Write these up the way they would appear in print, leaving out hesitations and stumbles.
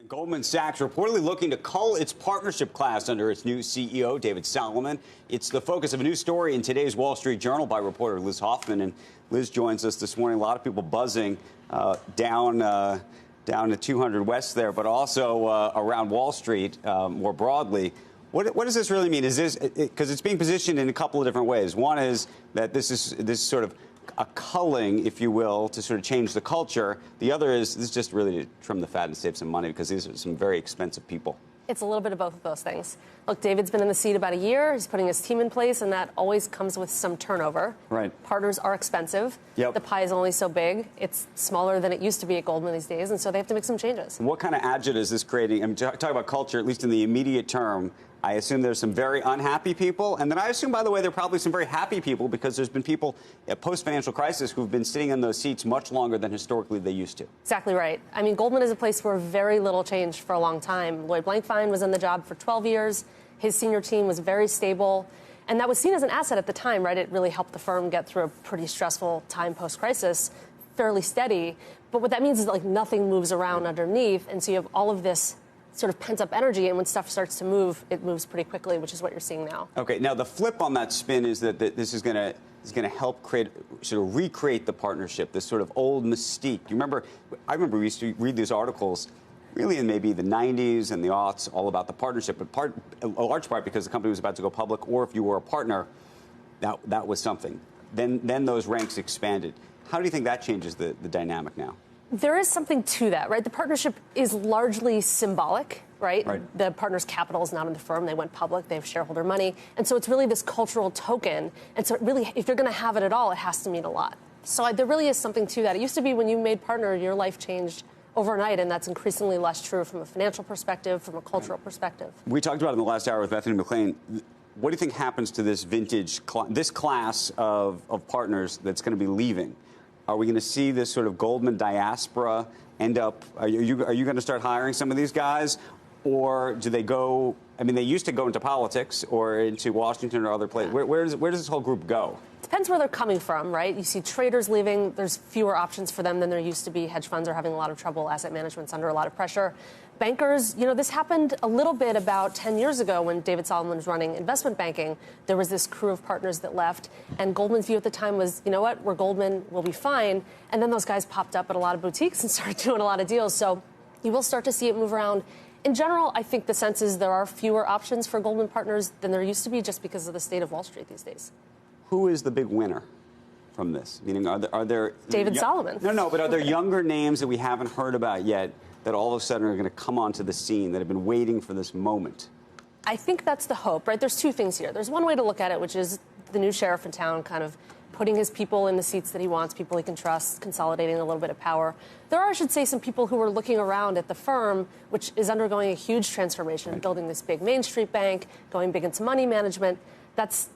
Goldman Sachs reportedly looking to cull its partnership class under its new CEO, David Solomon. It's the focus of a new story in today's Wall Street Journal by reporter Liz Hoffman. And Liz joins us this morning. A lot of people buzzing down to 200 West there, but also around Wall Street more broadly. What does this really mean? Is this because it's being positioned in a couple of different ways? One is that this is sort of a culling, if you will, to sort of change the culture. The other is this is just really to trim the fat and save some money because these are some very expensive people. It's a little bit of both of those things. Look, David's been in the seat about a year. He's putting his team in place, and that always comes with some turnover. Right. Partners are expensive. Yep. The pie is only so big. It's smaller than it used to be at Goldman these days, and so they have to make some changes. What kind of agita is this creating? I mean, talk about culture, at least in the immediate term. I assume there's some very unhappy people. And then I assume, by the way, there are probably some very happy people because there's been people post-financial crisis who've been sitting in those seats much longer than historically they used to. Exactly right. I mean, Goldman is a place where very little changed for a long time. Lloyd Blankfein was in the job for 12 years. His senior team was very stable. And that was seen as an asset at the time, right? It really helped the firm get through a pretty stressful time post-crisis, fairly steady. But what that means is like nothing moves around underneath. And so you have all of this sort of pent-up energy, and when stuff starts to move, it moves pretty quickly, which is what you're seeing now. Okay, now the flip on that spin is that this is going to help recreate the partnership, this sort of old mystique. I remember we used to read these articles really in maybe the 90s and the aughts all about the partnership, but a large part because the company was about to go public, or if you were a partner, that was something. Then those ranks expanded. How do you think that changes the dynamic now? There is something to that, right? The partnership is largely symbolic, right? The partner's capital is not in the firm. They went public. They have shareholder money. And so it's really this cultural token. And so really, if you're going to have it at all, it has to mean a lot. So there really is something to that. It used to be when you made partner, your life changed overnight, and that's increasingly less true from a financial perspective, from a cultural perspective. We talked about it in the last hour with Bethany McLean. What do you think happens to this this class of partners that's going to be leaving? Are we going to see this sort of Goldman diaspora end up? Are you going to start hiring some of these guys, or do they go? I mean, they used to go into politics or into Washington or other places. Where does this whole group go? Depends where they're coming from, right? You see traders leaving. There's fewer options for them than there used to be. Hedge funds are having a lot of trouble. Asset management's under a lot of pressure. Bankers, this happened a little bit about 10 years ago when David Solomon was running investment banking. There was this crew of partners that left, and Goldman's view at the time was, you know what, we're Goldman, we'll be fine. And then those guys popped up at a lot of boutiques and started doing a lot of deals. So you will start to see it move around. In general, I think the sense is there are fewer options for Goldman partners than there used to be just because of the state of Wall Street these days. Who is the big winner from this? Meaning, are there David Solomon? No, but are there younger names that we haven't heard about yet that all of a sudden are going to come onto the scene that have been waiting for this moment? I think that's the hope, right? There's two things here. There's one way to look at it, which is the new sheriff in town kind of putting his people in the seats that he wants, people he can trust, consolidating a little bit of power. There are, I should say, some people who are looking around at the firm, which is undergoing a huge transformation, building this big Main Street bank, going big into money management. That's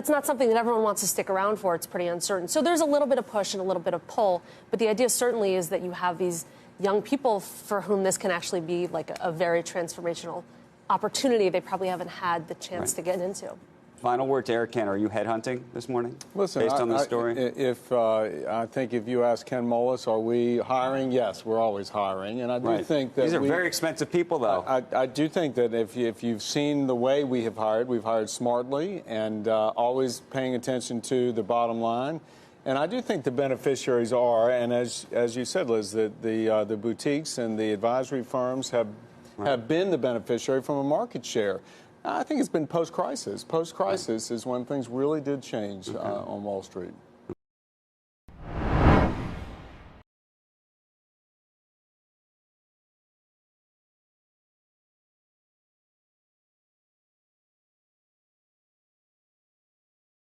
not something that everyone wants to stick around for. It's pretty uncertain. So there's a little bit of push and a little bit of pull. But the idea certainly is that you have these young people for whom this can actually be like a very transformational opportunity they probably haven't had the chance to get into. Final word to Eric Ken. Are you headhunting this morning? Listen, based on this story? I think if you ask Ken Moelis, are we hiring? Yes, we're always hiring. And I do think that these are very expensive people, though. I do think that if you've seen the way we have hired, we've hired smartly and always paying attention to the bottom line. And I do think the beneficiaries are, and as you said, Liz, the boutiques and the advisory firms have been the beneficiary from a market share. I think it's been post-crisis. Post-crisis is when things really did change on Wall Street.